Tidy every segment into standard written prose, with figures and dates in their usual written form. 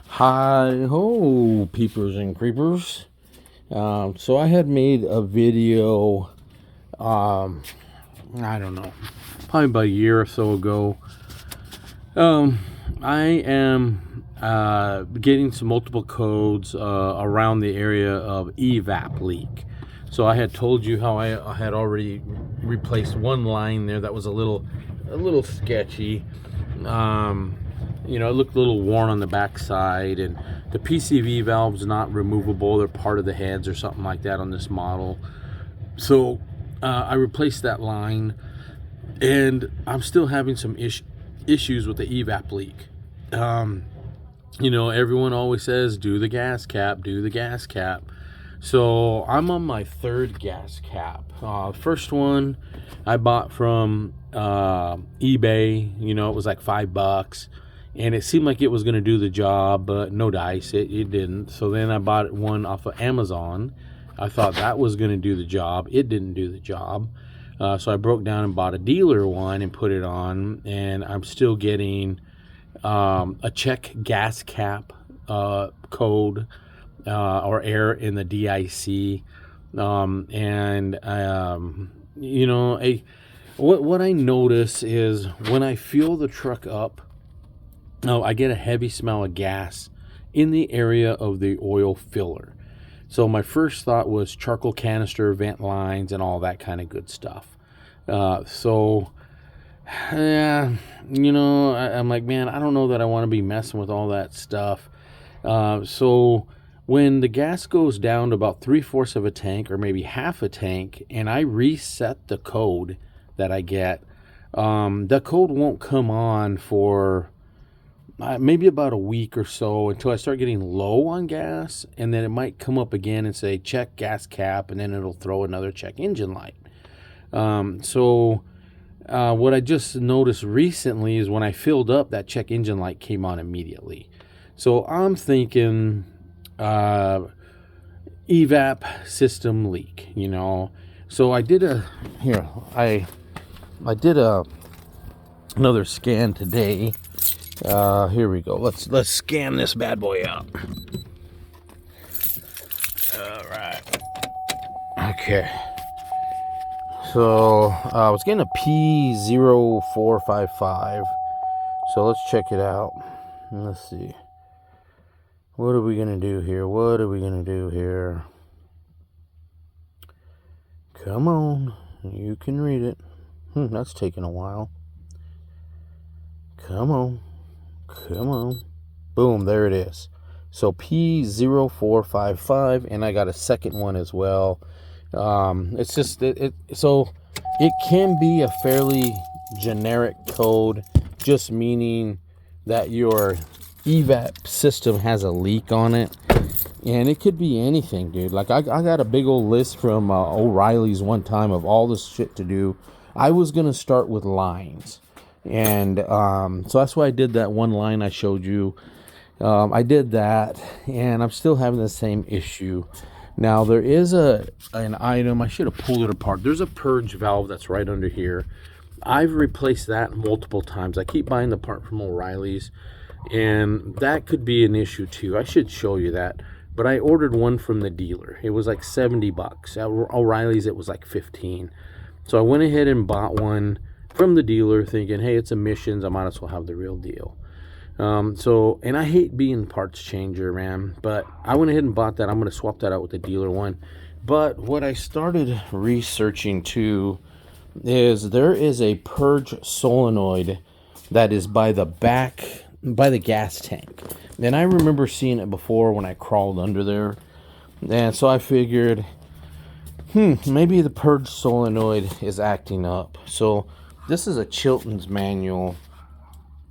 Hi ho, peepers and creepers. So I had made a video, um, I don't know, probably about a year or so ago. Um, I am getting some multiple codes around the area of evap leak. So I had told you how I had already replaced one line there that was a little sketchy. Um, it looked a little worn on the backside, and the PCV valve's not removable. They're part of the heads or something like that on this model. So I replaced that line, and I'm still having some issues with the evap leak. Everyone always says, do the gas cap, do the gas cap. So I'm on my third gas cap. First one I bought from eBay. It was like $5, and it seemed like it was going to do the job, but no dice, it didn't. So then I bought one off of Amazon. I thought that was going to do the job. It didn't do the job. So I broke down and bought a dealer one and put it on, and I'm still getting a check gas cap code or error in the DIC. What I notice is when I fuel the truck up, I get a heavy smell of gas in the area of the oil filler. So my first thought was charcoal canister, vent lines, and all that kind of good stuff. I'm like, man, I don't know that I want to be messing with all that stuff. So when the gas goes down to about 3/4 of a tank or maybe half a tank, and I reset the code that I get, the code won't come on for maybe about a week or so until I start getting low on gas, and then it might come up again and say check gas cap, and then it'll throw another check engine light. What I just noticed recently is when I filled up, that check engine light came on immediately. So I'm thinking evap system leak, So I did another scan today. Here we go. Let's scan this bad boy out. All right. Okay. So I was getting a P0455. So let's check it out. Let's see. What are we going to do here? Come on. You can read it. That's taking a while. Come on. Boom, there it is. So P0455, and I got a second one as well. It's just so it can be a fairly generic code, just meaning that your evap system has a leak on it, and it could be anything, dude. Like I got a big old list from O'Reilly's one time of all this shit to do. I was gonna start with lines, and so that's why I did that one line I showed you. I did that, and I'm still having the same issue. Now, there is an item, I should have pulled it apart. There's a purge valve that's right under here. I've replaced that multiple times. I keep buying the part from O'Reilly's, and that could be an issue too. I should show you that. But I ordered one from the dealer. It was like $70. At O'Reilly's, it was like 15. So I went ahead and bought one from the dealer thinking, hey, it's emissions. I might as well have the real deal. And I hate being parts changer, man, but I went ahead and bought that. I'm going to swap that out with the dealer one. But what I started researching too is there is a purge solenoid that is by the gas tank. And I remember seeing it before when I crawled under there. And so I figured, maybe the purge solenoid is acting up. So this is a Chilton's manual,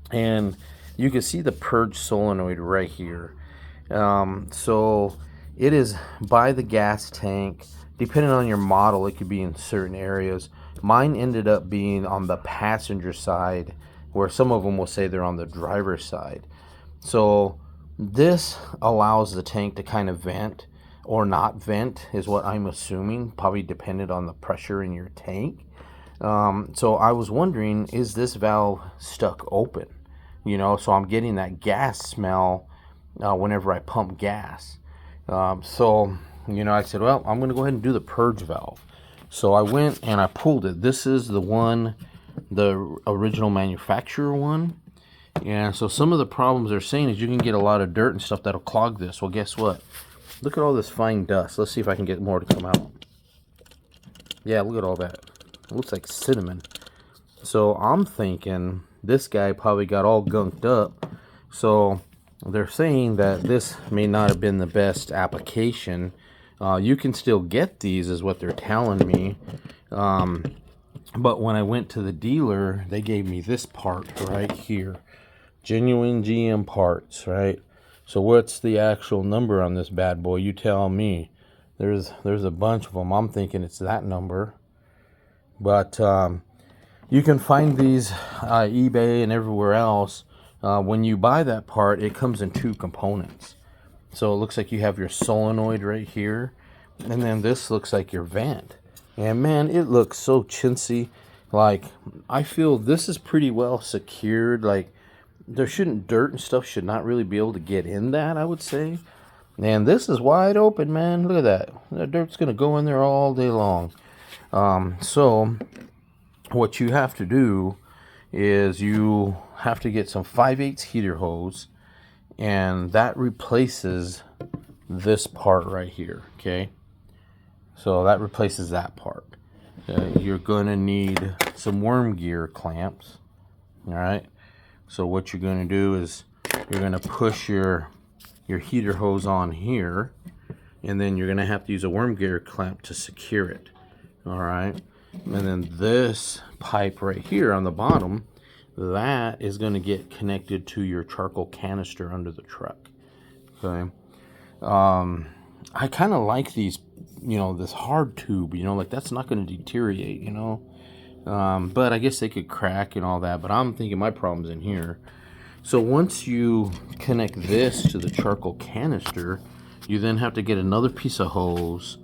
and you can see the purge solenoid right here. So it is by the gas tank. Depending on your model, it could be in certain areas. Mine ended up being on the passenger side, where some of them will say they're on the driver's side. So this allows the tank to kind of vent or not vent, is what I'm assuming, probably dependent on the pressure in your tank. So I was wondering, is this valve stuck open? So I'm getting that gas smell whenever I pump gas. So, I said, well, I'm going to go ahead and do the purge valve. So I went and I pulled it. This is the one, the original manufacturer one. And so some of the problems they're saying is you can get a lot of dirt and stuff that'll clog this. Well, guess what? Look at all this fine dust. Let's see if I can get more to come out. Yeah, look at all that. It looks like cinnamon. So I'm thinking this guy probably got all gunked up. So they're saying that this may not have been the best application. You can still get these is what they're telling me. But when I went to the dealer, they gave me this part right here. Genuine GM parts, right? So what's the actual number on this bad boy? You tell me. There's a bunch of them. I'm thinking it's that number. But you can find these eBay and everywhere else. When you buy that part, it comes in 2 components. So it looks like you have your solenoid right here. And then this looks like your vent. And man, it looks so chintzy. Like, I feel this is pretty well secured. Like, dirt and stuff should not really be able to get in that, I would say. And this is wide open, man. Look at that. The dirt's going to go in there all day long. So what you have to do is you have to get some 5/8 heater hose, and that replaces this part right here, okay? So that replaces that part. You're going to need some worm gear clamps, all right? So what you're going to do is you're going to push your heater hose on here, and then you're going to have to use a worm gear clamp to secure it, all right? And then this pipe right here on the bottom, that is going to get connected to your charcoal canister under the truck, okay? I kind of like these, this hard tube, like that's not going to deteriorate, but I guess they could crack and all that, but I'm thinking my problem's in here. So once you connect this to the charcoal canister, you then have to get another piece of hose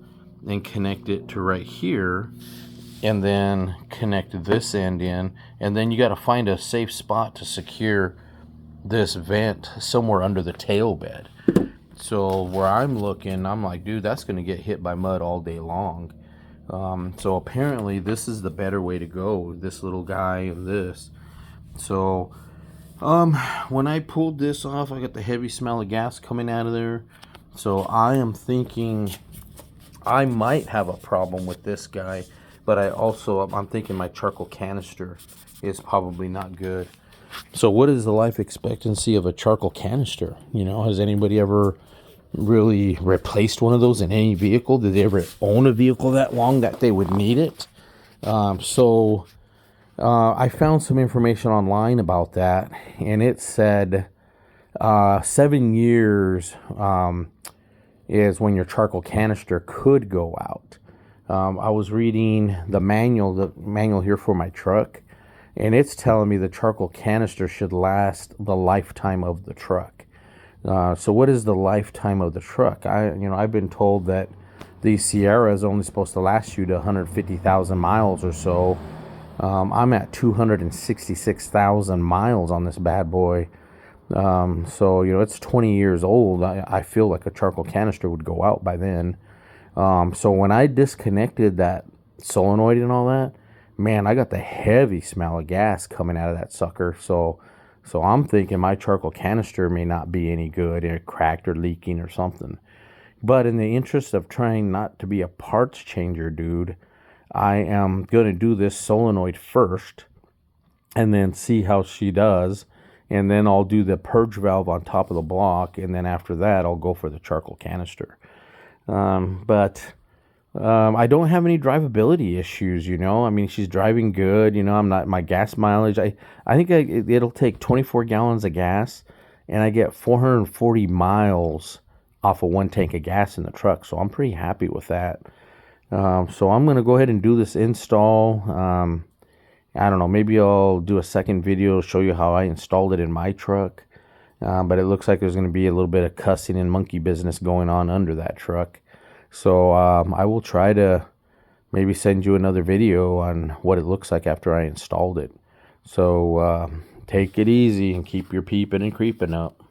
and connect it to right here, and then connect this end in, and then you got to find a safe spot to secure this vent somewhere under the tail bed. So where I'm looking, I'm like, dude, that's going to get hit by mud all day long. So apparently this is the better way to go, this little guy and this. So when I pulled this off, I got the heavy smell of gas coming out of there. So I am thinking I might have a problem with this guy, but I'm thinking my charcoal canister is probably not good. So what is the life expectancy of a charcoal canister? Has anybody ever really replaced one of those in any vehicle? Did they ever own a vehicle that long that they would need it? I found some information online about that, and it said 7 years is when your charcoal canister could go out. I was reading the manual here for my truck, and it's telling me the charcoal canister should last the lifetime of the truck. So what is the lifetime of the truck? I've been told that the Sierra is only supposed to last you to 150,000 miles or so. I'm at 266,000 miles on this bad boy. So, it's 20 years old. I feel like a charcoal canister would go out by then. So when I disconnected that solenoid and all that, man, I got the heavy smell of gas coming out of that sucker. So I'm thinking my charcoal canister may not be any good, or cracked or leaking or something. But in the interest of trying not to be a parts changer, dude, I am going to do this solenoid first and then see how she does. And then I'll do the purge valve on top of the block. And then after that, I'll go for the charcoal canister. But I don't have any drivability issues, she's driving good, my gas mileage, I think it'll take 24 gallons of gas, and I get 440 miles off of 1 tank of gas in the truck. So I'm pretty happy with that. So I'm going to go ahead and do this install. I don't know, maybe I'll do a second video to show you how I installed it in my truck. But it looks like there's going to be a little bit of cussing and monkey business going on under that truck. So I will try to maybe send you another video on what it looks like after I installed it. So take it easy and keep your peeping and creeping up.